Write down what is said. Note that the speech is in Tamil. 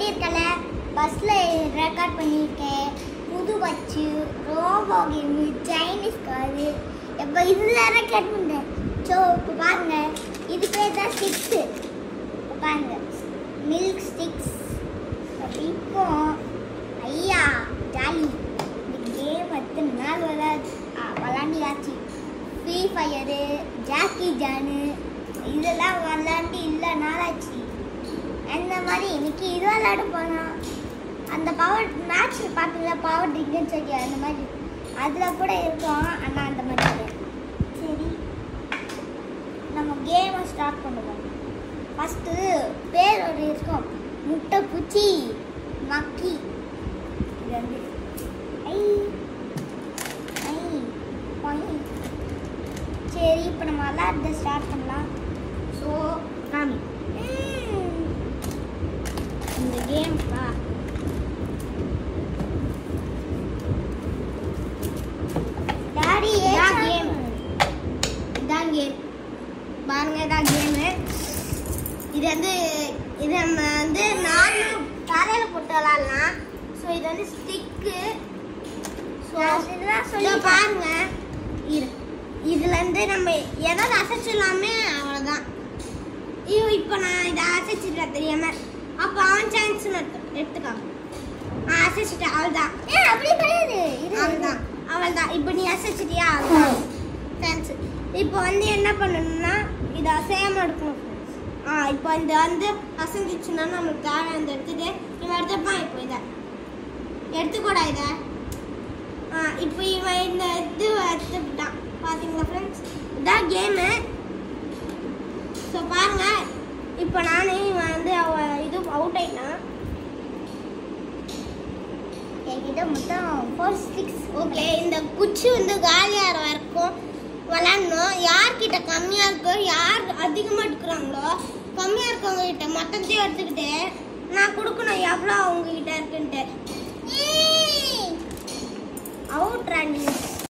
சொல்லியிருக்கல பஸ்ஸில் ரெக்கார்ட் பண்ணியிருக்கேன். புது பச்சு ரோபோ கேமு சைனீஸ் காரு இப்போ இதில் ரெக்கார்ட் பண்ணுறேன். ஸோ இப்போ பாருங்கள், இது பேர் தான் ஸ்டிக்ஸு. இப்போ பாருங்கள், மில்க் ஸ்டிக்ஸ். இப்போ ஐயா ஜாலி இந்த கேம் 10 நாள் விளாண்டியாச்சு. ஃப்ரீ ஃபயரு, ஜாக்கி ஜானு இதெல்லாம் விளாண்டு இல்லை நாளாச்சு. அந்த மாதிரி இன்னைக்கு இது விளாட போனோம். அந்த பவர் மேட்ச் பார்த்தீங்களா, பவர் ட்ரிங்க்னு சொல்லி அந்த மாதிரி அதில் கூட இருக்கும். ஆனால் அந்த மாதிரி இல்லை. சரி, நம்ம கேமை ஸ்டார்ட் பண்ணுவோம். ஃபஸ்ட்டு பேர் ஒரு இருக்கும், முட்டை பூச்சி மக்கி. இது வந்து ஐ ஐ பொய். சரி, இப்போ நம்ம விளாட்றத ஸ்டார்ட் பண்ணலாம். ஸோ காமி இந்த கேம் டாடி கேம் இதான் கேம் பாருங்க. இதான் கேமு. இது வந்து நம்ம வந்து நார்மல் தரையில் போட்டு விளாட்லாம். ஸோ இது வந்து ஸ்டிக்கு. ஸோ இதுதான் பாருங்க. இதுலேருந்து நம்ம எதாவது அசைச்சிடலாமே, அவ்வளோதான். இப்போ நான் இதை அசைச்சிட்டேன் தெரியாமல். அப்போ அவன் சான்ஸ் எடுத்துக்கோ. அசைச்சிட்டேன், அவள்தான். அப்படி கிடையாது, அவள்தான் அவள்தான். இப்போ நீ அசைச்சிட்டியா, அவள்தான் சான்ஸ். இப்போ வந்து என்ன பண்ணணும்னா இதை அசையாமல் எடுக்கணும். இப்போ இந்த வந்து அசைஞ்சிச்சுன்னா நம்மளுக்கு தேவையான எடுத்துட்டு இவன் எடுத்துப்பான். இப்போ இதை எடுத்துக்கூடா இதை. இப்போ இவன் இந்த இது எடுத்துக்கிட்டான். பார்த்தீங்களா ஃப்ரெண்ட்ஸ், இதான் கேமு. ஸோ பாருங்க, இப்போ நானே இவன் வந்து இது அவுட் ஆயிட்டான். என்கிட்ட மொத்தம் 4 ஸ்டிக்ஸ். ஓகே, இந்த குச்சி வந்து காலியாகிற வரைக்கும் விளாடணும். யார்கிட்ட கம்மியாக இருக்கோ, யார் அதிகமாக எடுக்கிறாங்களோ, கம்மியாக இருக்கவங்க கிட்ட மொத்தத்தையும் எடுத்துக்கிட்டு நான் கூட